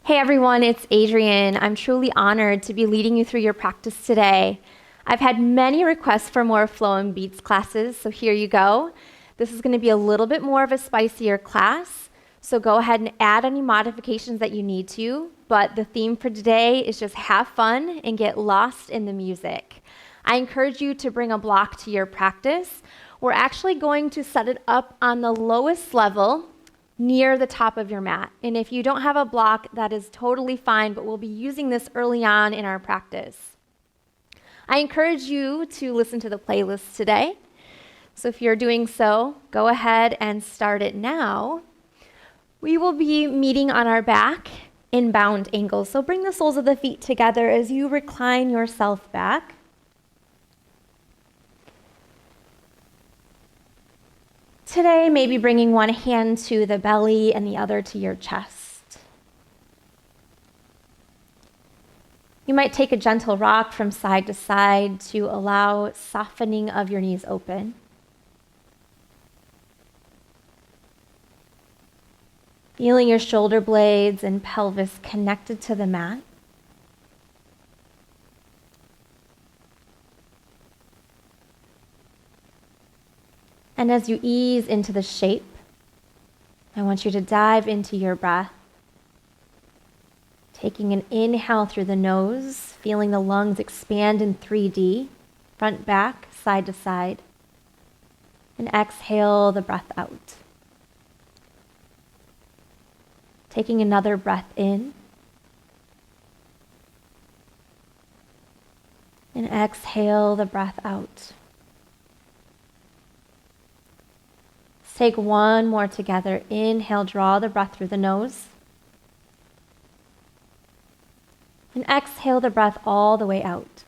Hey everyone, it's Adrienne. I'm truly honored to be leading you through your practice today. I've had many requests for more flow and beats classes, so here you go. This is going to be a little bit more of a spicier class, so go ahead and add any modifications that you need to, but the theme for today is just have fun and get lost in the music. I encourage you to bring a block to your practice. We're actually going to set it up on the lowest level near the top of your mat. And if you don't have a block, that is totally fine, but we'll be using this early on in our practice. I encourage you to listen to the playlist today. So if you're doing so, go ahead and start it now. We will be meeting on our back in bound angles. So bring the soles of the feet together as you recline yourself back. Today, maybe bringing one hand to the belly and the other to your chest. You might take a gentle rock from side to side to allow softening of your knees open. Feeling your shoulder blades and pelvis connected to the mat. And as you ease into the shape, I want you to dive into your breath. Taking an inhale through the nose, feeling the lungs expand in 3D, front, back, side to side. And exhale the breath out. Taking another breath in. And exhale the breath out. Take one more together. Inhale, draw the breath through the nose. And exhale the breath all the way out.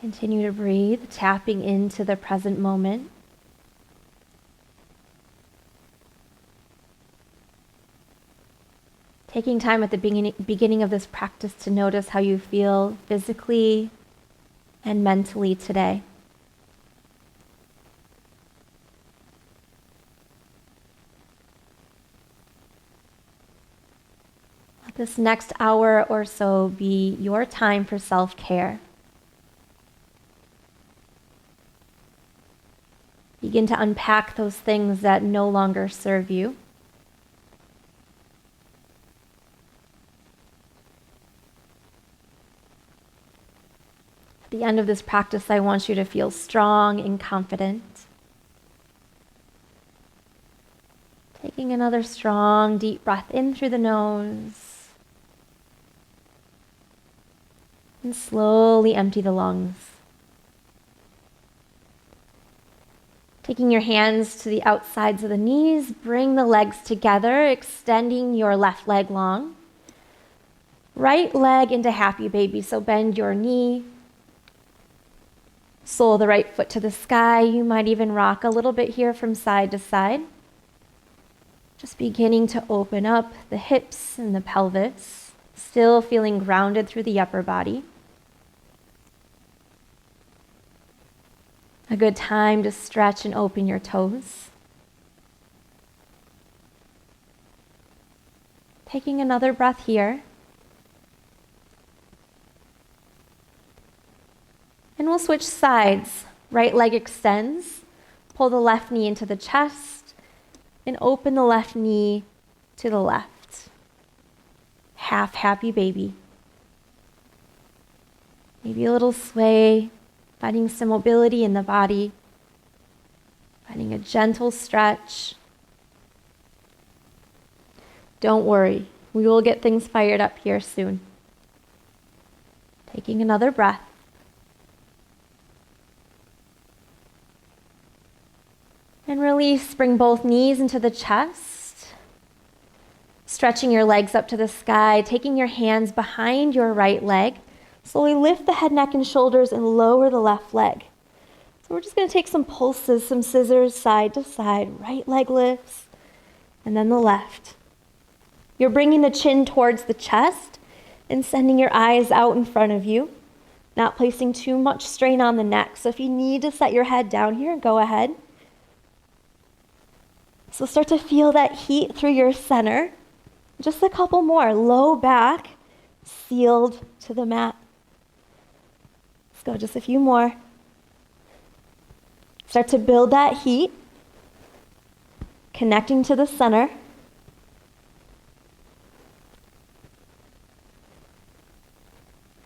Continue to breathe, tapping into the present moment. Taking time at the beginning of this practice to notice how you feel physically and mentally today. Let this next hour or so be your time for self-care. Begin to unpack those things that no longer serve you. At the end of this practice, I want you to feel strong and confident. Taking another strong, deep breath in through the nose. And slowly empty the lungs. Taking your hands to the outsides of the knees, bring the legs together, extending your left leg long. Right leg into happy baby, so bend your knee. Sole of the right foot to the sky. You might even rock a little bit here from side to side. Just beginning to open up the hips and the pelvis, still feeling grounded through the upper body. A good time to stretch and open your toes. Taking another breath here. And we'll switch sides. Right leg extends. Pull the left knee into the chest and open the left knee to the left. Half happy baby. Maybe a little sway, finding some mobility in the body, finding a gentle stretch. Don't worry, we will get things fired up here soon. Taking another breath. And release, bring both knees into the chest. Stretching your legs up to the sky, taking your hands behind your right leg. Slowly lift the head, neck, and shoulders and lower the left leg. So we're just going to take some pulses, some scissors, side to side. Right leg lifts, and then the left. You're bringing the chin towards the chest and sending your eyes out in front of you. not placing too much strain on the neck. So if you need to set your head down here, go ahead. So start to feel that heat through your center. Just a couple more. Low back, sealed to the mat. Let's go just a few more. Start to build that heat, connecting to the center.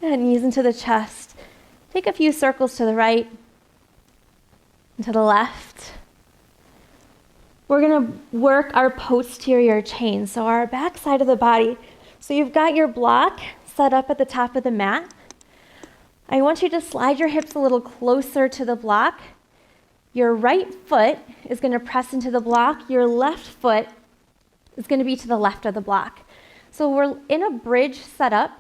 And knees into the chest. Take a few circles to the right and to the left. We're going to work our posterior chain, so our back side of the body. So you've got your block set up at the top of the mat. I want you to slide your hips a little closer to the block. Your right foot is going to press into the block. Your left foot is going to be to the left of the block. So we're in a bridge setup.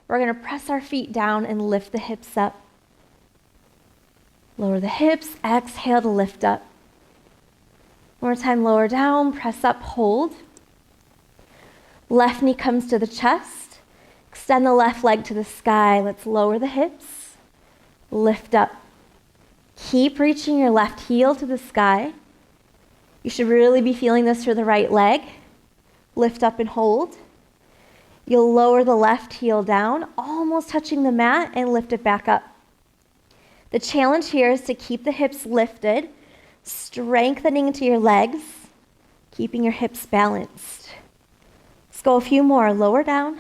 We're going to press our feet down and lift the hips up. Lower the hips, exhale to lift up. One more time, lower down, press up, hold. Left knee comes to the chest. Extend the left leg to the sky. Let's lower the hips, lift up. Keep reaching your left heel to the sky. You should really be feeling this through the right leg. Lift up and hold. You'll lower the left heel down, almost touching the mat, and lift it back up. The challenge here is to keep the hips lifted, strengthening into your legs, keeping your hips balanced. Let's go a few more. Lower down,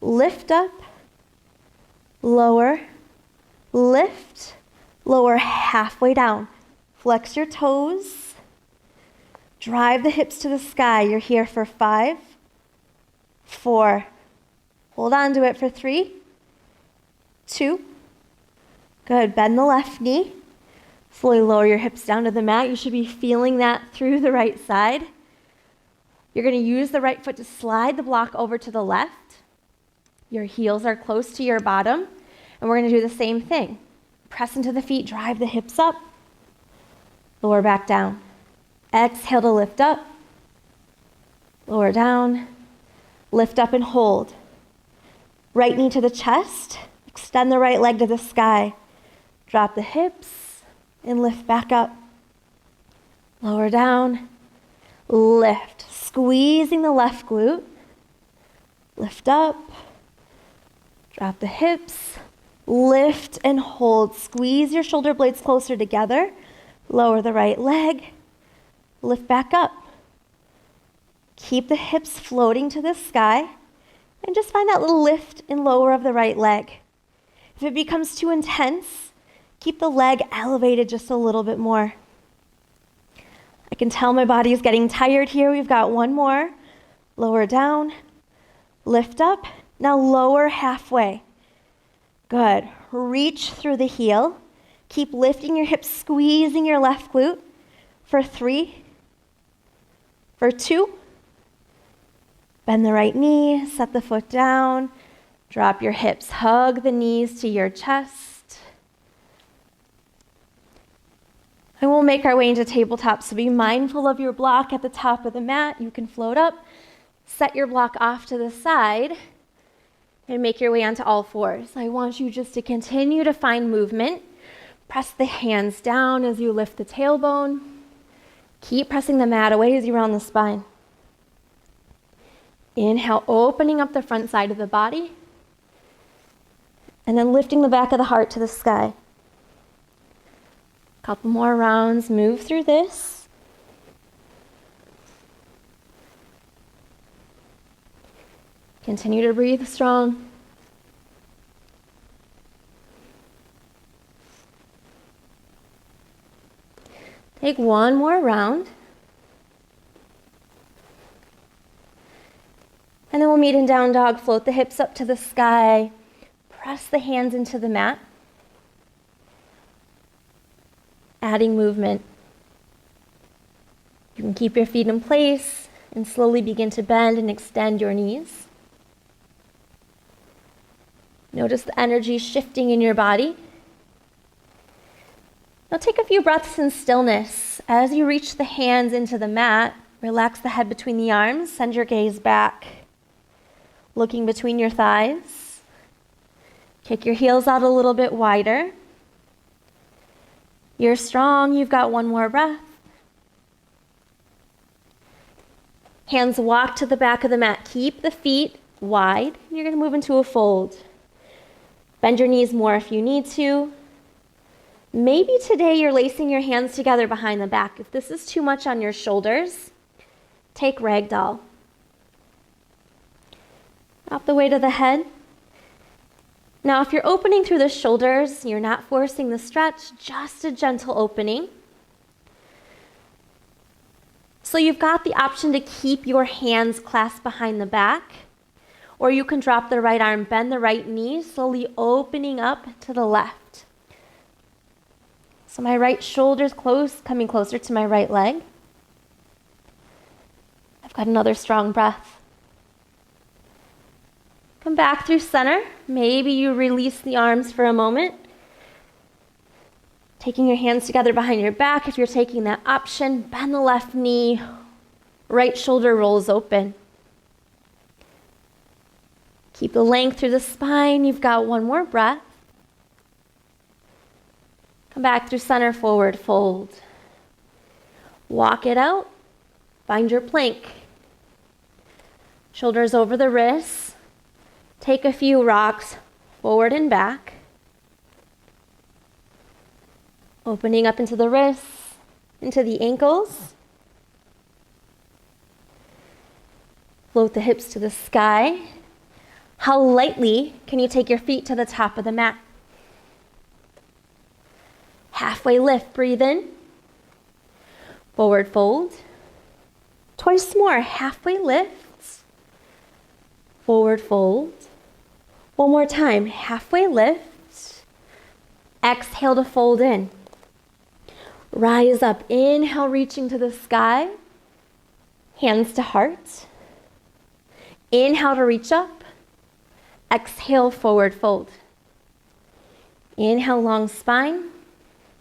lift up, lower, lift, lower halfway down. Flex your toes, drive the hips to the sky. You're here for 5, 4, hold on to it for 3, 2, good. Bend the left knee, slowly lower your hips down to the mat. You should be feeling that through the right side. You're going to use the right foot to slide the block over to the left. Your heels are close to your bottom, and we're going to do the same thing. Press into the feet, drive the hips up, lower back down. Exhale to lift up, lower down, lift up and hold. Right knee to the chest, extend the right leg to the sky. Drop the hips and lift back up. Lower down, lift. Squeezing the left glute. Lift up, drop the hips, lift and hold. Squeeze your shoulder blades closer together. Lower the right leg, lift back up. Keep the hips floating to the sky, and just find that little lift and lower of the right leg. If it becomes too intense, keep the leg elevated just a little bit more. I can tell my body is getting tired here. We've got one more. Lower down, lift up. Now lower halfway. Good. Reach through the heel. Keep lifting your hips, squeezing your left glute for 3, for 2. Bend the right knee, set the foot down, drop your hips, hug the knees to your chest. And we'll make our way into tabletop, so be mindful of your block at the top of the mat. You can float up, set your block off to the side, and make your way onto all fours. I want you just to continue to find movement. Press the hands down as you lift the tailbone. Keep pressing the mat away as you round the spine. Inhale, opening up the front side of the body, and then lifting the back of the heart to the sky. Couple more rounds, move through this. Continue to breathe strong. Take one more round. And then we'll meet in down dog. Float the hips up to the sky. Press the hands into the mat. Adding movement. You can keep your feet in place and slowly begin to bend and extend your knees. Notice the energy shifting in your body. Now take a few breaths in stillness. As you reach the hands into the mat, relax the head between the arms, send your gaze back. Looking between your thighs. Kick your heels out a little bit wider. You're strong. You've got one more breath. Hands walk to the back of the mat. Keep the feet wide. You're going to move into a fold. Bend your knees more if you need to. Maybe today you're lacing your hands together behind the back. If this is too much on your shoulders, take ragdoll. Drop the weight of the head. Now, if you're opening through the shoulders, you're not forcing the stretch, just a gentle opening. So you've got the option to keep your hands clasped behind the back, or you can drop the right arm, bend the right knee, slowly opening up to the left. So my right shoulder's coming closer to my right leg. I've got another strong breath. Come back through center. Maybe you release the arms for a moment. Taking your hands together behind your back. If you're taking that option, bend the left knee. Right shoulder rolls open. Keep the length through the spine. You've got one more breath. Come back through center, forward fold. Walk it out. Find your plank. Shoulders over the wrists. Take a few rocks forward and back. Opening up into the wrists, into the ankles. Float the hips to the sky. How lightly can you take your feet to the top of the mat? Halfway lift, breathe in. Forward fold. Twice more, halfway lift. Forward fold. One more time, halfway lift. Exhale to fold in. Rise up, inhale, reaching to the sky. Hands to heart. Inhale to reach up. Exhale, forward fold. Inhale, long spine.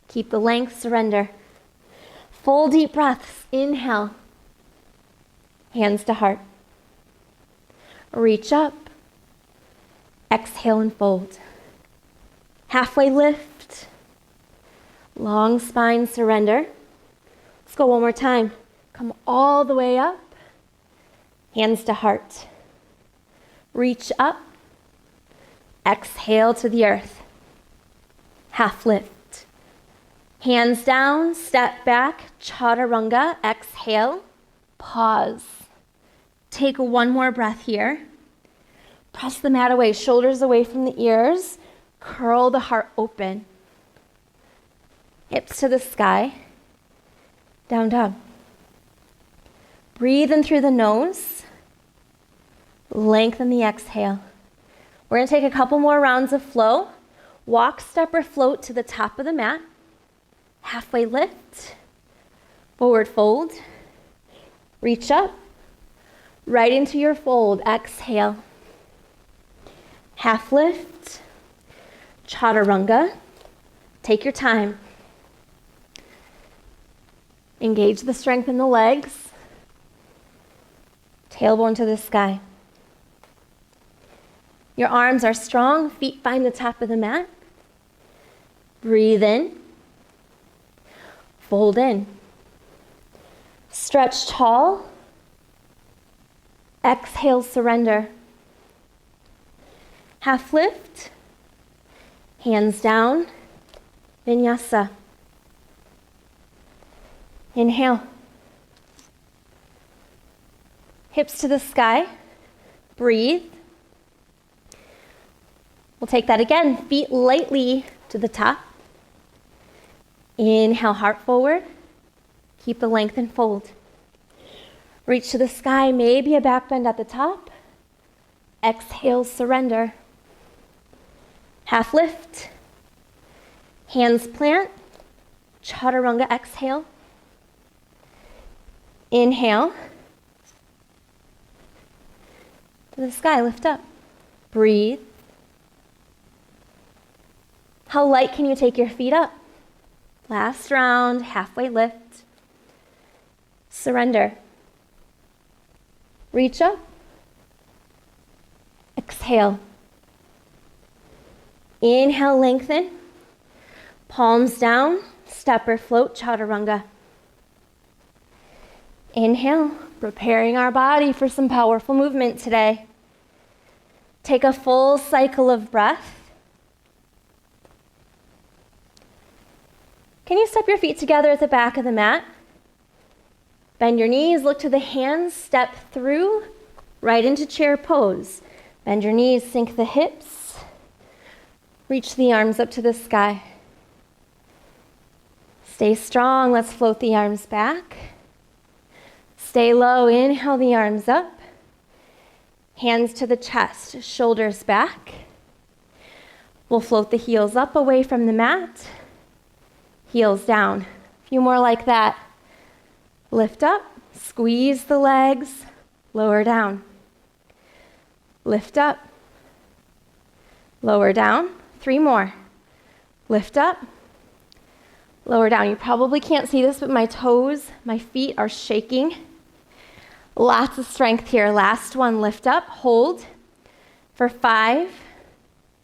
Keep the length, surrender. Full deep breaths, inhale. Hands to heart. Reach up. Exhale and fold. Halfway lift. Long spine, surrender. Let's go one more time. Come all the way up. Hands to heart. Reach up. Exhale to the earth. Half lift. Hands down, step back, chaturanga. Exhale. Pause. Take one more breath here. Press the mat away, shoulders away from the ears. Curl the heart open. Hips to the sky. Down dog. Breathe in through the nose. Lengthen the exhale. We're going to take a couple more rounds of flow. Walk, step, or float to the top of the mat. Halfway lift. Forward fold. Reach up. Right into your fold. Exhale. Half lift. Chaturanga. Take your time. Engage the strength in the legs. Tailbone to the sky. Your arms are strong. Feet find the top of the mat. Breathe in. Fold in. Stretch tall. Exhale, surrender. Half lift. Hands down. Vinyasa. Inhale. Hips to the sky. Breathe. We'll take that again. Feet lightly to the top. Inhale, heart forward. Keep the length and fold. Reach to the sky, maybe a back bend at the top. Exhale, surrender. Half lift. Hands plant. Chaturanga, exhale. Inhale. To the sky, lift up. Breathe. How light can you take your feet up? Last round, halfway lift. Surrender. Reach up. Exhale. Inhale, lengthen. Palms down, step or float, chaturanga. Inhale, preparing our body for some powerful movement today. Take a full cycle of breath. Can you step your feet together at the back of the mat? Bend your knees, look to the hands, step through, right into chair pose. Bend your knees, sink the hips. Reach the arms up to the sky. Stay strong, let's float the arms back. Stay low, inhale the arms up. Hands to the chest, shoulders back. We'll float the heels up away from the mat. Heels down. A few more like that. Lift up, squeeze the legs, lower down. Lift up, lower down. 3 more. Lift up, lower down. You probably can't see this, but my toes, my feet are shaking. Lots of strength here. Last one, lift up, hold for 5,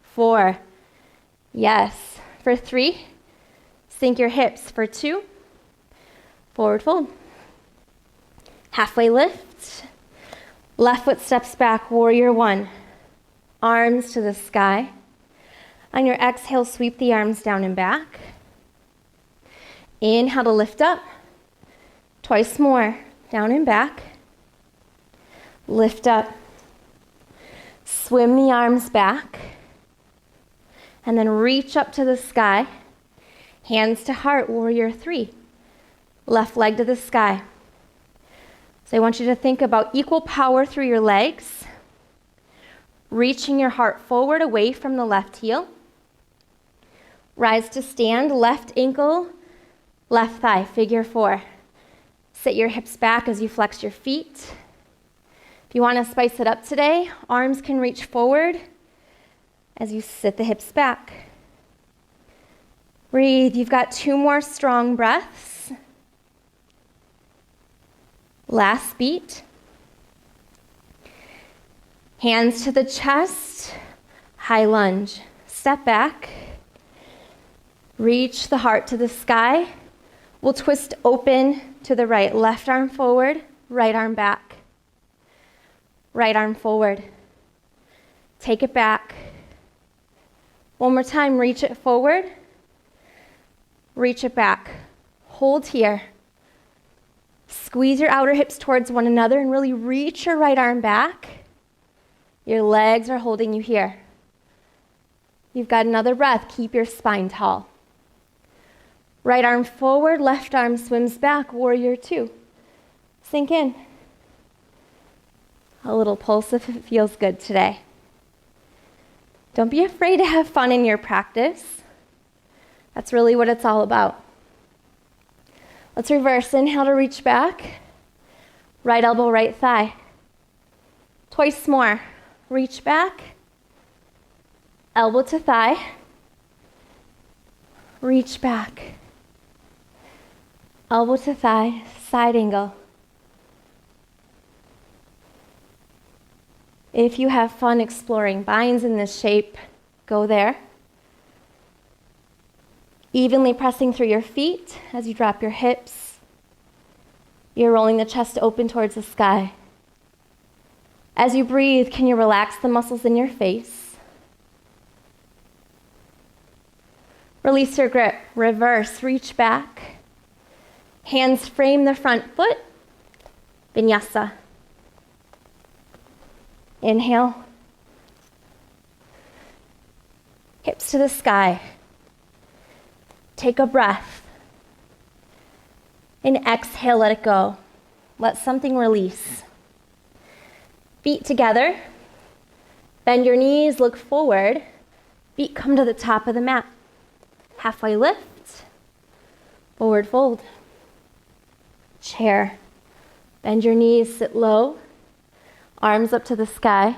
4, yes, for 3, sink your hips for 2, forward fold. Halfway lift, left foot steps back, warrior 1. Arms to the sky. On your exhale, sweep the arms down and back. Inhale to lift up. Twice more, down and back. Lift up. Swim the arms back. And then reach up to the sky. Hands to heart, warrior 3. Left leg to the sky. So I want you to think about equal power through your legs, reaching your heart forward away from the left heel. Rise to stand, left ankle, left thigh, figure 4. Sit your hips back as you flex your feet. If you want to spice it up today, arms can reach forward as you sit the hips back. Breathe. You've got 2 more strong breaths. Last beat. Hands to the chest, high lunge. Step back. Reach the heart to the sky. We'll twist open to the right. Left arm forward, right arm back. Right arm forward. Take it back. One more time, reach it forward. Reach it back. Hold here. Squeeze your outer hips towards one another and really reach your right arm back. Your legs are holding you here. You've got another breath. Keep your spine tall. Right arm forward, left arm swims back, warrior 2. Sink in. A little pulse if it feels good today. Don't be afraid to have fun in your practice. That's really what it's all about. Let's reverse. Inhale to reach back. Right elbow, right thigh. Twice more. Reach back. Elbow to thigh. Reach back. Elbow to thigh, side angle. If you have fun exploring binds in this shape, go there. Evenly pressing through your feet as you drop your hips. You're rolling the chest open towards the sky. As you breathe, can you relax the muscles in your face? Release your grip. Reverse, reach back. Hands frame the front foot. Vinyasa. Inhale. Hips to the sky. Take a breath. And exhale, let it go. Let something release. Feet together. Bend your knees, look forward. Feet come to the top of the mat. Halfway lift. Forward fold. Chair. Bend your knees, sit low. Arms up to the sky.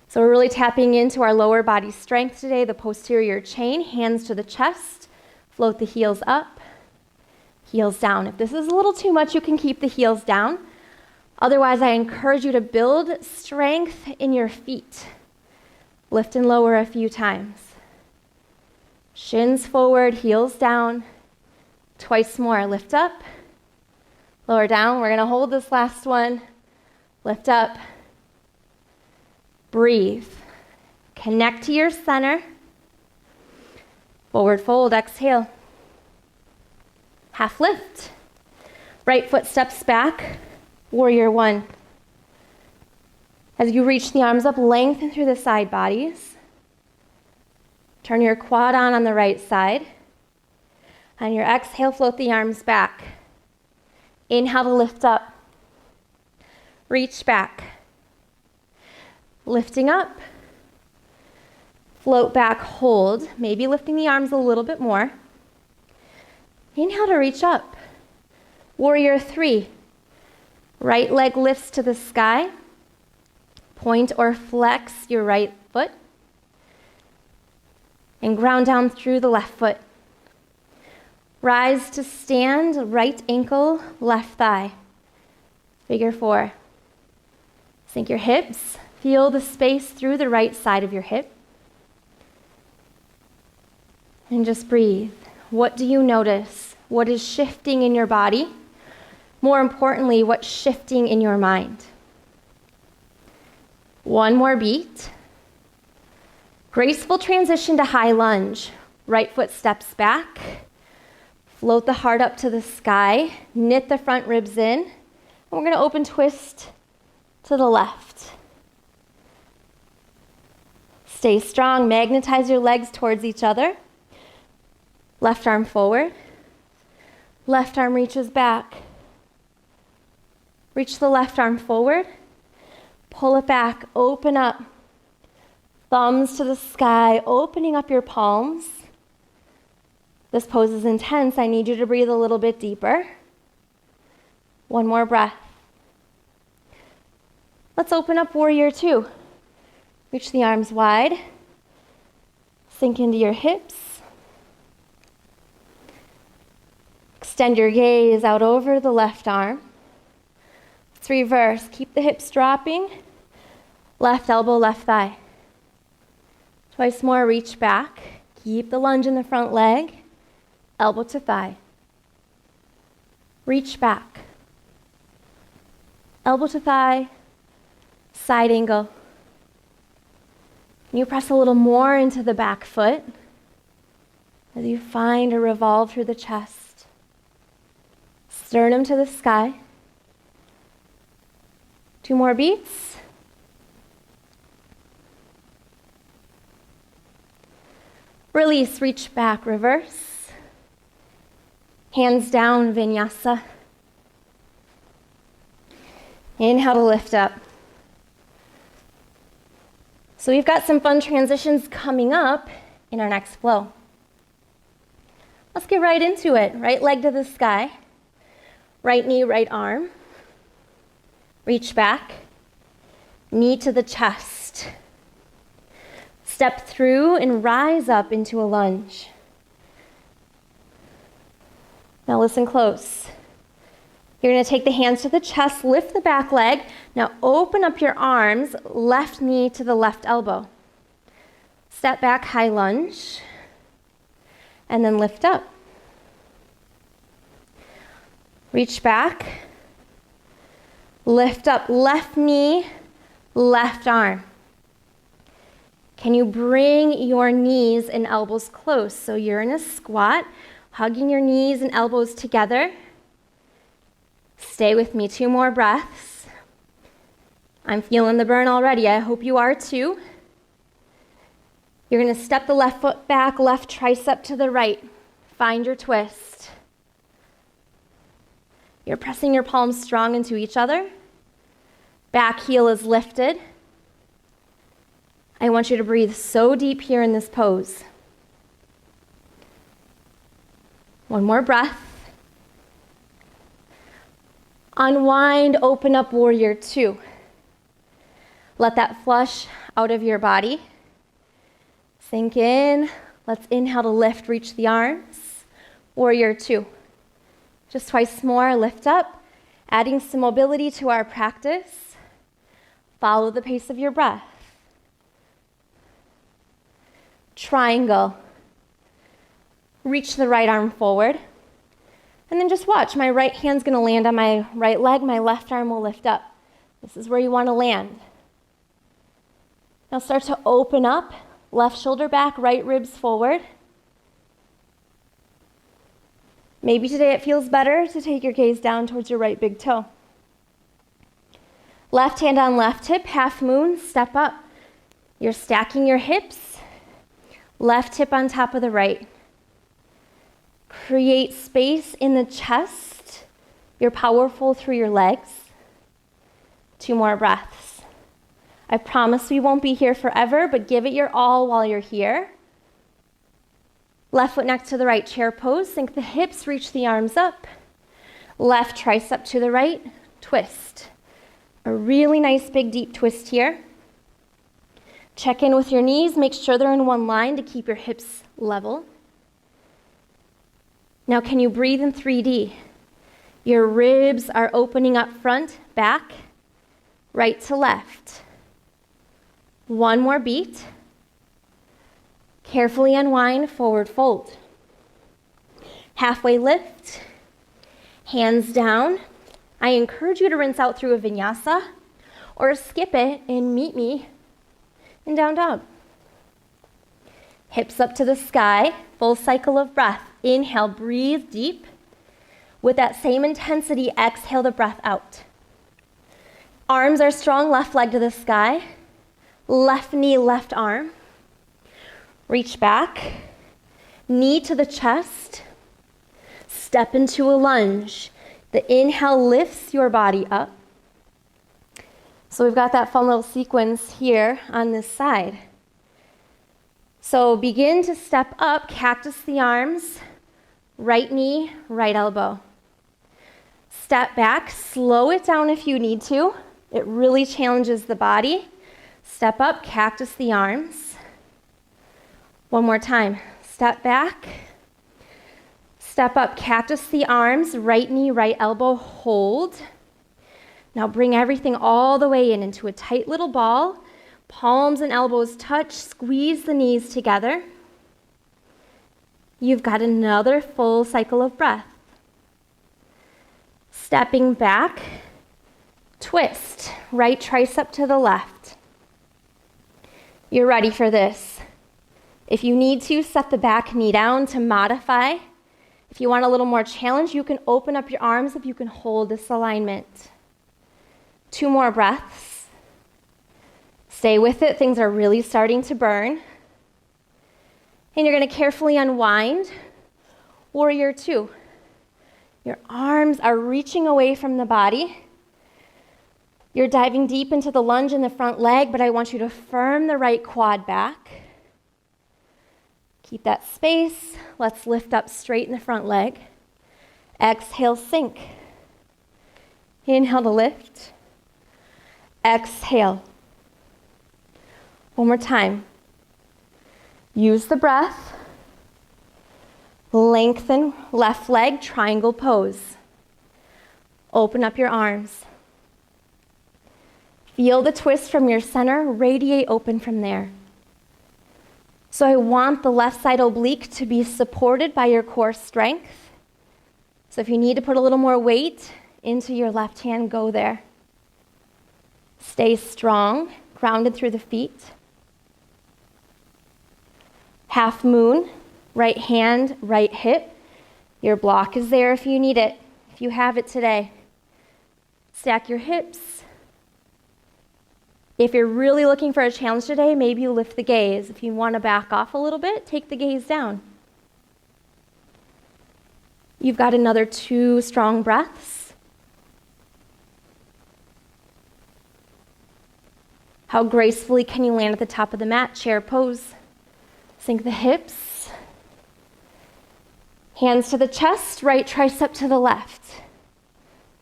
So we're really tapping into our lower body strength today, the posterior chain, hands to the chest. Float the heels up, heels down. If this is a little too much, you can keep the heels down. Otherwise, I encourage you to build strength in your feet. Lift and lower a few times. Shins forward, heels down. Twice more. Lift up, lower down. We're going to hold this last one. Lift up. Breathe. Connect to your center. Forward fold, exhale. Half lift. Right foot steps back. Warrior one. As you reach the arms up, lengthen through the side bodies. Turn your quad on the right side. On your exhale, float the arms back. Inhale to lift up. Reach back. Lifting up. Float back, hold. Maybe lifting the arms a little bit more. Inhale to reach up. Warrior three. Right leg lifts to the sky. Point or flex your right foot. And ground down through the left foot. Rise to stand, right ankle, left thigh. Figure four. Sink your hips. Feel the space through the right side of your hip. And just breathe. What do you notice? What is shifting in your body? More importantly, what's shifting in your mind? One more beat. Graceful transition to high lunge. Right foot steps back. Float the heart up to the sky. Knit the front ribs in. And we're going to open twist to the left. Stay strong. Magnetize your legs towards each other. Left arm forward. Left arm reaches back. Reach the left arm forward. Pull it back. Open up. Thumbs to the sky, opening up your palms. This pose is intense. I need you to breathe a little bit deeper. One more breath. Let's open up warrior two. Reach the arms wide. Sink into your hips. Extend your gaze out over the left arm. Let's reverse. Keep the hips dropping. Left elbow, left thigh. Twice more, reach back. Keep the lunge in the front leg. Elbow to thigh. Reach back. Elbow to thigh. Side angle. You press a little more into the back foot as you find a revolve through the chest. Sternum to the sky. Two more beats. Release, reach back, reverse. Hands down, Vinyasa. Inhale to lift up. So we've got some fun transitions coming up in our next flow. Let's get right into it. Right leg to the sky. Right knee, right arm. Reach back. Knee to the chest. Step through and rise up into a lunge. Now listen close. You're going to take the hands to the chest, lift the back leg. Now open up your arms, left knee to the left elbow. Step back, high lunge, and then lift up. Reach back, lift up, left knee, left arm. Can you bring your knees and elbows close? So you're in a squat, hugging your knees and elbows together. Stay with me, 2 more breaths. I'm feeling the burn already. I hope you are too. You're going to step the left foot back, left tricep to the right. Find your twist. You're pressing your palms strong into each other. Back heel is lifted. I want you to breathe so deep here in this pose. One more breath. Unwind, open up warrior two. Let that flush out of your body. Sink in. Let's inhale to lift, reach the arms. Warrior two. Just twice more, lift up. Adding some mobility to our practice. Follow the pace of your breath. Triangle. Reach the right arm forward. And then just watch. My right hand's going to land on my right leg. My left arm will lift up. This is where you want to land. Now start to open up. Left shoulder back, right ribs forward. Maybe today it feels better to take your gaze down towards your right big toe. Left hand on left hip, half moon, step up. You're stacking your hips. Left hip on top of the right. Create space in the chest. You're powerful through your legs. 2 more breaths. I promise we won't be here forever, but give it your all while you're here. Left foot next to the right, chair pose. Sink the hips, reach the arms up. Left tricep to the right, twist. A really nice big deep twist here. Check in with your knees, make sure they're in one line to keep your hips level. Now can you breathe in 3D? Your ribs are opening up front, back, right to left. 1 more beat. Carefully unwind, forward fold. Halfway lift, hands down. I encourage you to rinse out through a vinyasa or skip it and meet me in down dog. Hips up to the sky, full cycle of breath. Inhale, breathe deep. With that same intensity, exhale the breath out. Arms are strong, left leg to the sky. Left knee, left arm. Reach back. Knee to the chest. Step into a lunge. The inhale lifts your body up. So we've got that fun little sequence here on this side. So begin to step up, cactus the arms, right knee, right elbow. Step back, slow it down if you need to. It really challenges the body. Step up, cactus the arms. 1 more time. Step back. Step up, cactus the arms, right knee, right elbow, hold. Now bring everything all the way in into a tight little ball. Palms and elbows touch, squeeze the knees together. You've got another full cycle of breath. Stepping back, twist, right tricep to the left. You're ready for this. If you need to, set the back knee down to modify. If you want a little more challenge, you can open up your arms if you can hold this alignment. 2 more breaths. Stay with it. Things are really starting to burn. And you're going to carefully unwind. Warrior 2. Your arms are reaching away from the body. You're diving deep into the lunge in the front leg, but I want you to firm the right quad back. Keep that space. Let's lift up straight in the front leg. Exhale, sink. Inhale to lift. Exhale. 1 more time. Use the breath. Lengthen left leg, triangle pose. Open up your arms. Feel the twist from your center, radiate open from there. So I want the left side oblique to be supported by your core strength. So if you need to put a little more weight into your left hand, go there. Stay strong, grounded through the feet. Half moon, right hand, right hip. Your block is there if you need it, if you have it today. Stack your hips. If you're really looking for a challenge today, maybe you lift the gaze. If you want to back off a little bit, take the gaze down. You've got another 2 strong breaths. How gracefully can you land at the top of the mat? Chair pose. Sink the hips. Hands to the chest, right tricep to the left.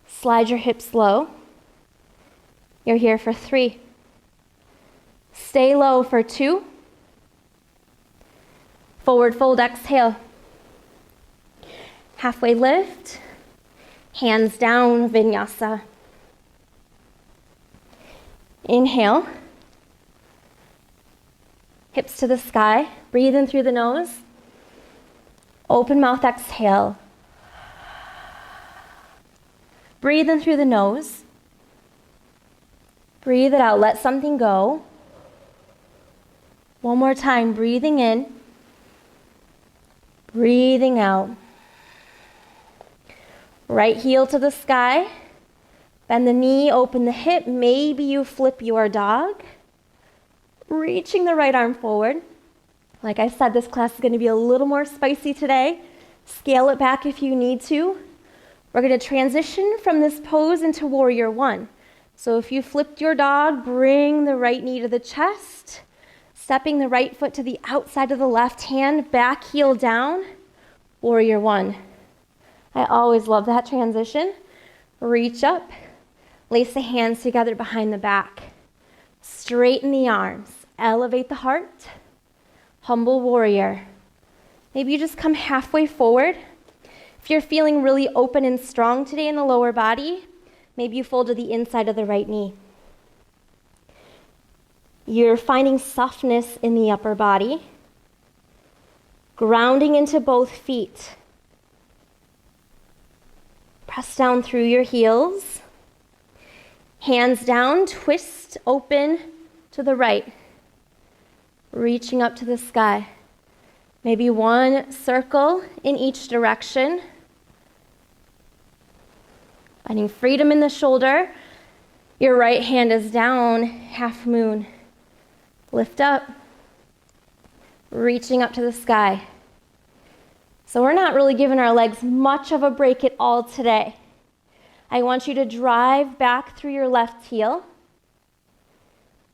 Slide your hips low. You're here for 3. Stay low for 2. Forward fold, exhale. Halfway lift. Hands down, vinyasa. Inhale. Hips to the sky. Breathe in through the nose. Open mouth, exhale. Breathe in through the nose. Breathe it out, let something go. One more time, breathing in, breathing out. Right heel to the sky. Bend the knee, open the hip. Maybe you flip your dog. Reaching the right arm forward. Like I said, this class is going to be a little more spicy today. Scale it back if you need to. We're going to transition from this pose into warrior one. So if you flipped your dog, bring the right knee to the chest, stepping the right foot to the outside of the left hand, back heel down, warrior one. I always love that transition. Reach up, lace the hands together behind the back. Straighten the arms, elevate the heart, humble warrior. Maybe you just come halfway forward. If you're feeling really open and strong today in the lower body, maybe you fold to the inside of the right knee. You're finding softness in the upper body, grounding into both feet. Press down through your heels. Hands down, twist open to the right. Reaching up to the sky. Maybe one circle in each direction. Finding freedom in the shoulder. Your right hand is down, half moon. Lift up. Reaching up to the sky. So we're not really giving our legs much of a break at all today. I want you to drive back through your left heel.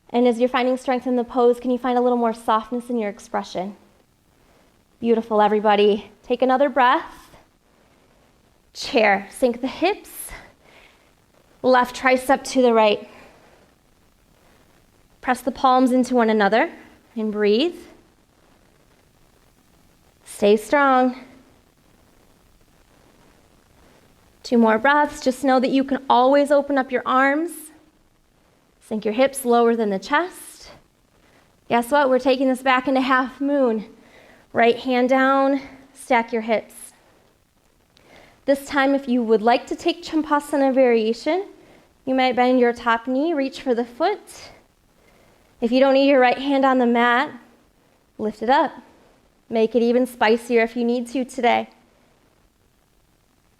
And as you're finding strength in the pose, can you find a little more softness in your expression? Beautiful, everybody. Take another breath. Chair. Sink the hips. Left tricep to the right. Press the palms into one another and breathe. Stay strong. 2 more breaths. Just know that you can always open up your arms. Sink your hips lower than the chest. Guess what? We're taking this back into half moon. Right hand down, stack your hips. This time, if you would like to take Champasana variation, you might bend your top knee, reach for the foot. If you don't need your right hand on the mat, lift it up. Make it even spicier if you need to today.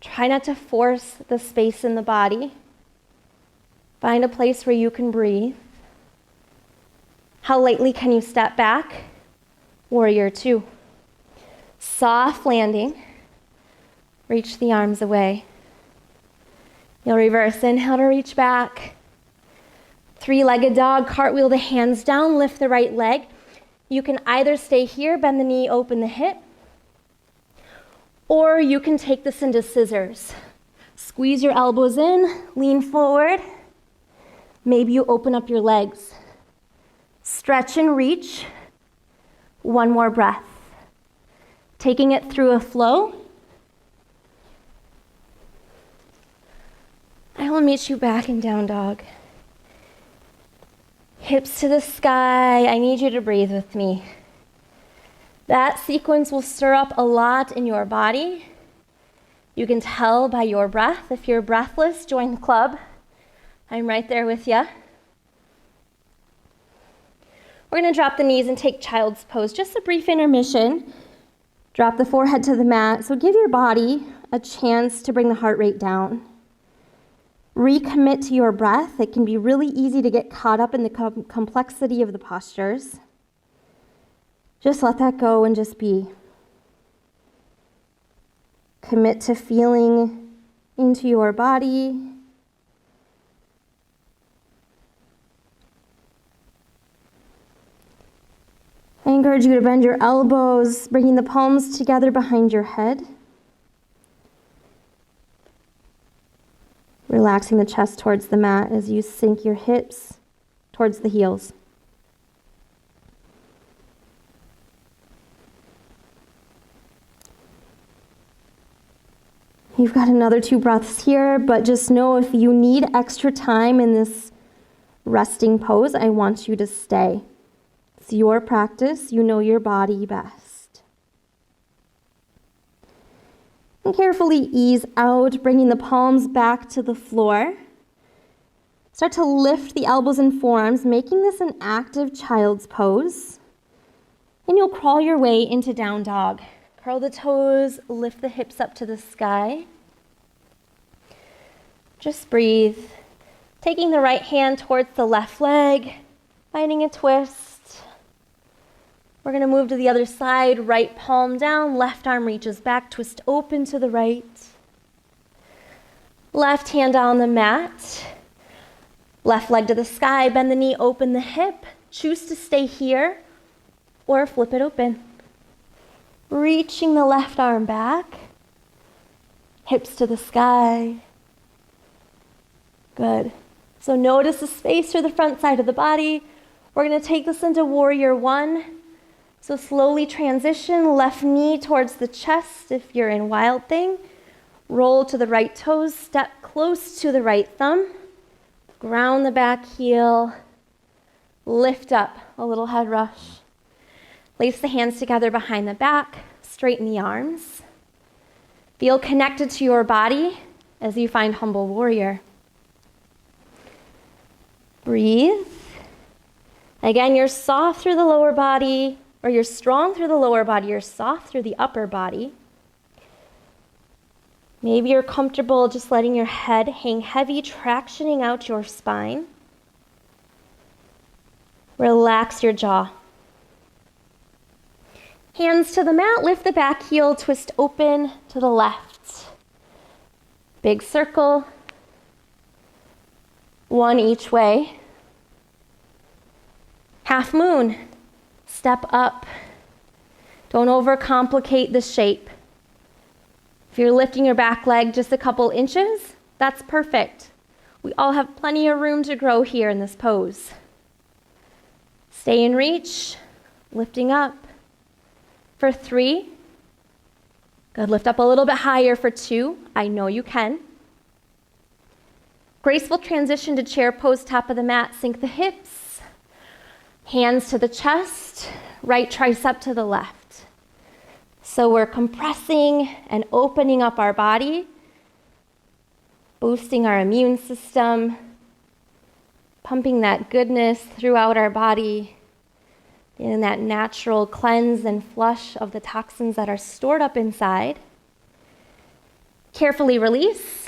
Try not to force the space in the body. Find a place where you can breathe. How lightly can you step back? Warrior two. Soft landing. Reach the arms away. You'll reverse. Inhale to reach back. 3-legged dog. Cartwheel the hands down. Lift the right leg. You can either stay here, bend the knee, open the hip, or you can take this into scissors. Squeeze your elbows in, lean forward. Maybe you open up your legs. Stretch and reach. 1 more breath. Taking it through a flow. I will meet you back in down dog. Hips to the sky. I need you to breathe with me. That sequence will stir up a lot in your body. You can tell by your breath. If you're breathless, join the club. I'm right there with you. We're going to drop the knees and take child's pose. Just a brief intermission. Drop the forehead to the mat. So give your body a chance to bring the heart rate down. Recommit to your breath. It can be really easy to get caught up in the complexity of the postures. Just let that go and just be. Commit to feeling into your body. I encourage you to bend your elbows, bringing the palms together behind your head. Relaxing the chest towards the mat as you sink your hips towards the heels. You've got another 2 breaths here, but just know if you need extra time in this resting pose, I want you to stay. It's your practice. You know your body best. And carefully ease out, bringing the palms back to the floor. Start to lift the elbows and forearms, making this an active child's pose. And you'll crawl your way into down dog. Curl the toes, lift the hips up to the sky. Just breathe. Taking the right hand towards the left leg, finding a twist. We're going to move to the other side, right palm down, left arm reaches back, twist open to the right. Left hand on the mat. Left leg to the sky, bend the knee, open the hip. Choose to stay here or flip it open. Reaching the left arm back. Hips to the sky. Good. So notice the space through the front side of the body. We're going to take this into warrior one. So slowly transition, left knee towards the chest if you're in wild thing. Roll to the right toes, step close to the right thumb. Ground the back heel, lift up, a little head rush. Lace the hands together behind the back, straighten the arms. Feel connected to your body as you find humble warrior. Breathe. Again, you're soft through the lower body, or you're strong through the lower body, you're soft through the upper body. Maybe you're comfortable just letting your head hang heavy, tractioning out your spine. Relax your jaw. Hands to the mat, lift the back heel, twist open to the left. Big circle. One each way. Half moon. Step up. Don't overcomplicate the shape. If you're lifting your back leg just a couple inches, that's perfect. We all have plenty of room to grow here in this pose. Stay in reach, lifting up. For 3. Good, lift up a little bit higher for 2. I know you can. Graceful transition to chair pose, top of the mat, sink the hips. Hands to the chest, right tricep to the left. So we're compressing and opening up our body, boosting our immune system, pumping that goodness throughout our body, in that natural cleanse and flush of the toxins that are stored up inside. Carefully release.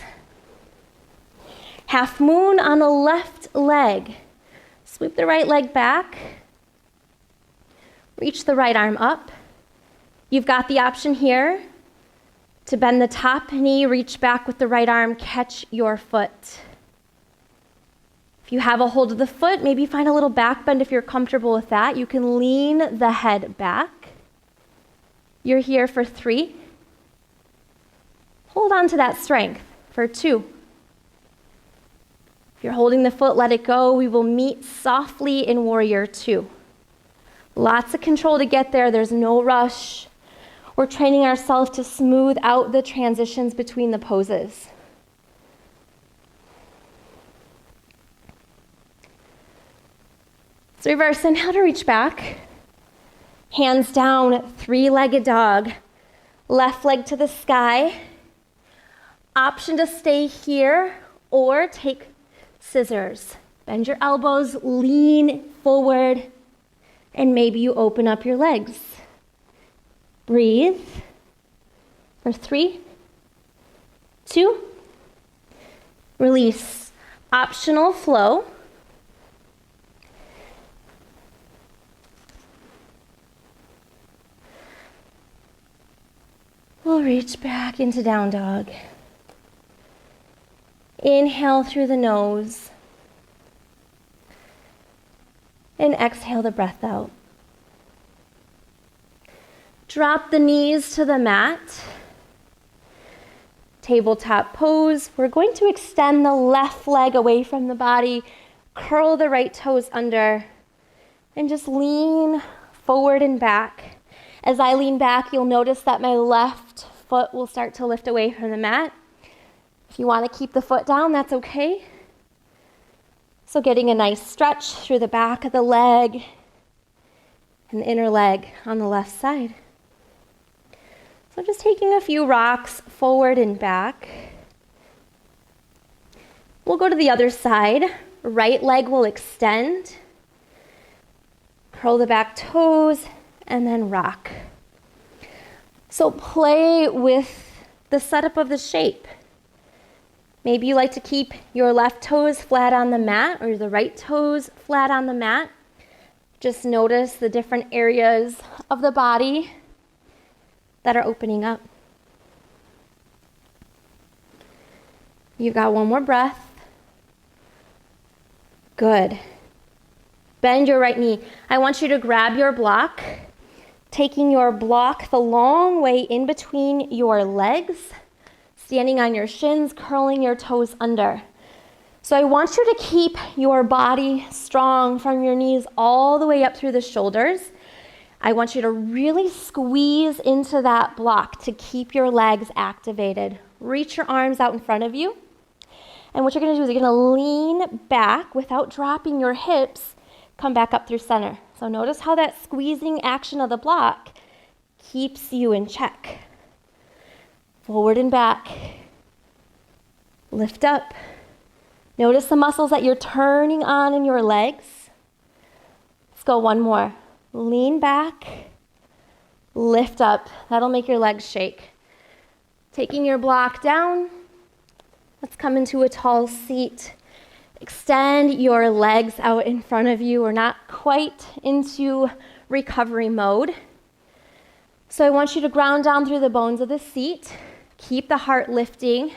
Half moon on the left leg. Sweep the right leg back. Reach the right arm up. You've got the option here to bend the top knee, reach back with the right arm, catch your foot. If you have a hold of the foot, maybe find a little back bend if you're comfortable with that. You can lean the head back. You're here for 3. Hold on to that strength for 2. If you're holding the foot, let it go. We will meet softly in warrior 2. Lots of control to get there. There's no rush. We're training ourselves to smooth out the transitions between the poses. So reverse inhale to reach back. Hands down, 3-legged dog. Left leg to the sky. Option to stay here or take scissors. Bend your elbows, lean forward, and maybe you open up your legs. Breathe for 3, 2, release. Optional flow. We'll reach back into down dog. Inhale through the nose. And exhale the breath out. Drop the knees to the mat. Tabletop pose. We're going to extend the left leg away from the body, curl the right toes under, and just lean forward and back. As I lean back, you'll notice that my left foot will start to lift away from the mat. If you want to keep the foot down, that's okay. So getting a nice stretch through the back of the leg and the inner leg on the left side. So just taking a few rocks forward and back. We'll go to the other side. Right leg will extend. Curl the back toes and then rock. So play with the setup of the shape. Maybe you like to keep your left toes flat on the mat or the right toes flat on the mat. Just notice the different areas of the body that are opening up. You've got one more breath. Good. Bend your right knee. I want you to grab your block, taking your block the long way in between your legs, standing on your shins, curling your toes under. So I want you to keep your body strong from your knees all the way up through the shoulders. I want you to really squeeze into that block to keep your legs activated. Reach your arms out in front of you. And what you're going to do is you're going to lean back without dropping your hips, come back up through center. So notice how that squeezing action of the block keeps you in check. Forward and back. Lift up. Notice the muscles that you're turning on in your legs. Let's go one more. Lean back, lift up. That'll make your legs shake. Taking your block down, let's come into a tall seat. Extend your legs out in front of you. We're not quite into recovery mode. So I want you to ground down through the bones of the seat. Keep the heart lifting.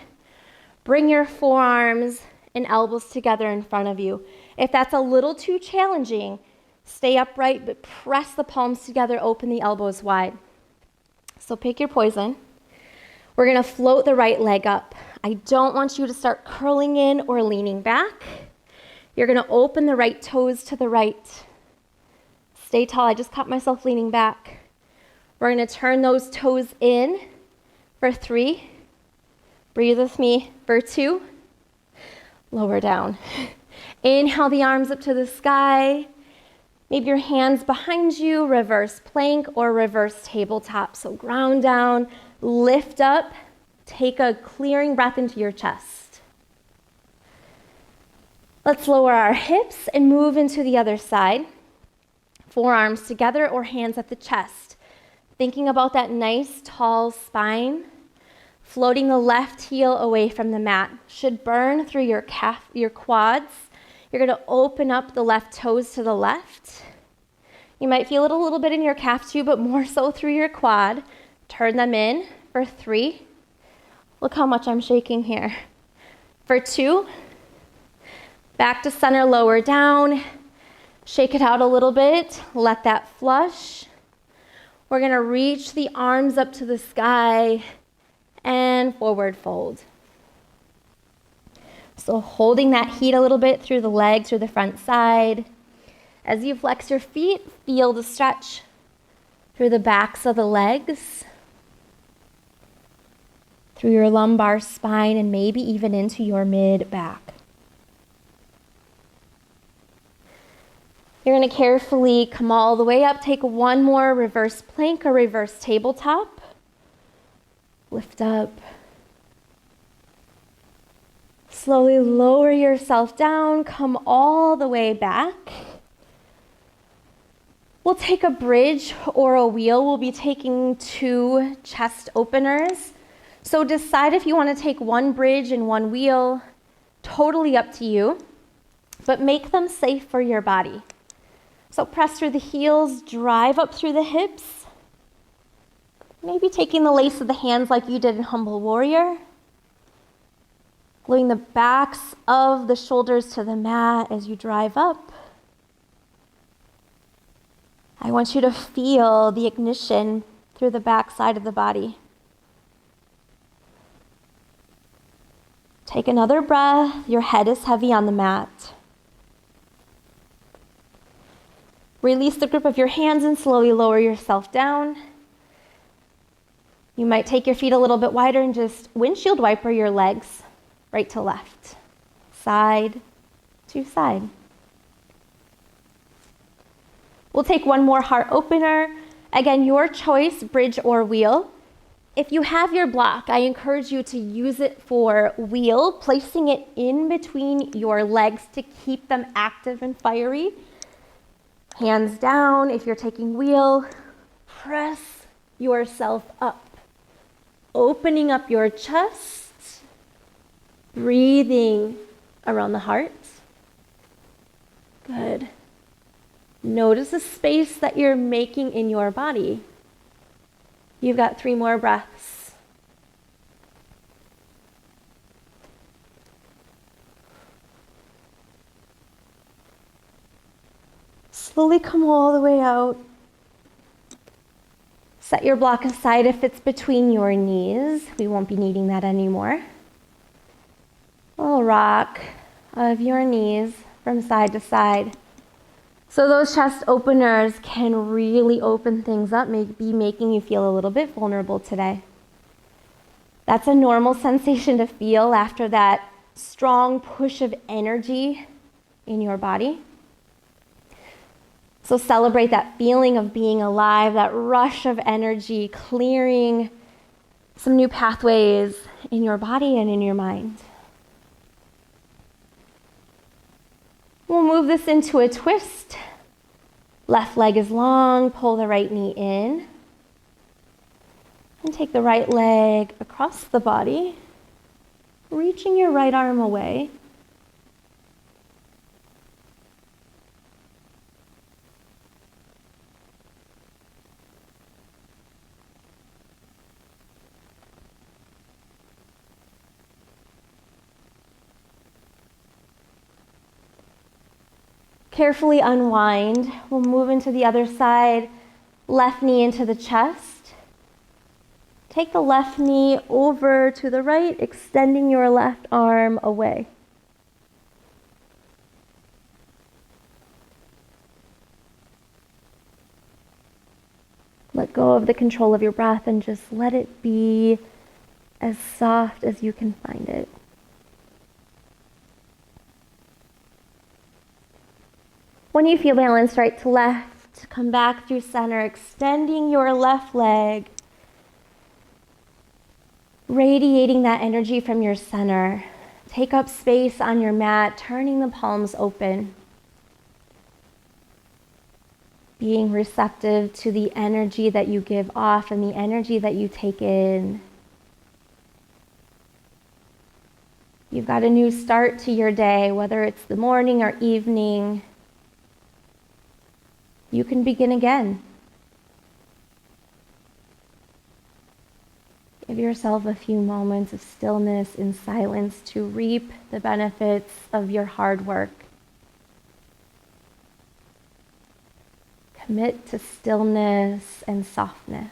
Bring your forearms and elbows together in front of you. If that's a little too challenging, stay upright, but press the palms together, open the elbows wide. So pick your poison. We're going to float the right leg up. I don't want you to start curling in or leaning back. You're going to open the right toes to the right. Stay tall. I just caught myself leaning back. We're going to turn those toes in for 3. Breathe with me for 2. Lower down. Inhale the arms up to the sky. Maybe your hands behind you, reverse plank or reverse tabletop. So ground down, lift up, take a clearing breath into your chest. Let's lower our hips and move into the other side. Forearms together or hands at the chest. Thinking about that nice tall spine. Floating the left heel away from the mat. Should burn through your calf, your quads. You're going to open up the left toes to the left. You might feel it a little bit in your calf too, but more so through your quad. Turn them in for 3. Look how much I'm shaking here. For 2. Back to center, lower down. Shake it out a little bit. Let that flush. We're going to reach the arms up to the sky and forward fold. So holding that heat a little bit through the leg, through the front side. As you flex your feet, feel the stretch through the backs of the legs, through your lumbar spine, and maybe even into your mid-back. You're going to carefully come all the way up. Take one more reverse plank or reverse tabletop. Lift up. Slowly lower yourself down, come all the way back. We'll take a bridge or a wheel. We'll be taking 2 chest openers. So decide if you want to take one bridge and one wheel, totally up to you, but make them safe for your body. So press through the heels, drive up through the hips, maybe taking the lace of the hands like you did in Humble Warrior. Gluing the backs of the shoulders to the mat as you drive up. I want you to feel the ignition through the back side of the body. Take another breath. Your head is heavy on the mat. Release the grip of your hands and slowly lower yourself down. You might take your feet a little bit wider and just windshield wiper your legs. Right to left, side to side. We'll take one more heart opener. Again, your choice, bridge or wheel. If you have your block, I encourage you to use it for wheel, placing it in between your legs to keep them active and fiery. Hands down, if you're taking wheel, press yourself up, opening up your chest, breathing around the heart. Good. Notice the space that you're making in your body. You've got 3 more breaths. Slowly come all the way out. Set your block aside if it's between your knees. We won't be needing that anymore. A little rock of your knees from side to side. So those chest openers can really open things up, maybe making you feel a little bit vulnerable today. That's a normal sensation to feel after that strong push of energy in your body. So celebrate that feeling of being alive, that rush of energy, clearing some new pathways in your body and in your mind. We'll move this into a twist. Left leg is long, pull the right knee in. And take the right leg across the body, reaching your right arm away. Carefully unwind. We'll move into the other side, left knee into the chest. Take the left knee over to the right, extending your left arm away. Let go of the control of your breath and just let it be as soft as you can find it. When you feel balanced right to left, come back through center, extending your left leg, radiating that energy from your center. Take up space on your mat, turning the palms open, being receptive to the energy that you give off and the energy that you take in. You've got a new start to your day, whether it's the morning or evening. You can begin again. Give yourself a few moments of stillness and silence to reap the benefits of your hard work. Commit to stillness and softness.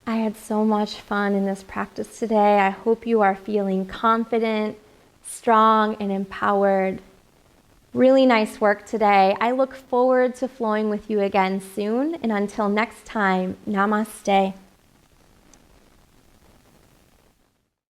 I had so much fun in this practice today. I hope you are feeling confident, strong, and empowered. Really nice work today. I look forward to flowing with you again soon. And until next time, namaste.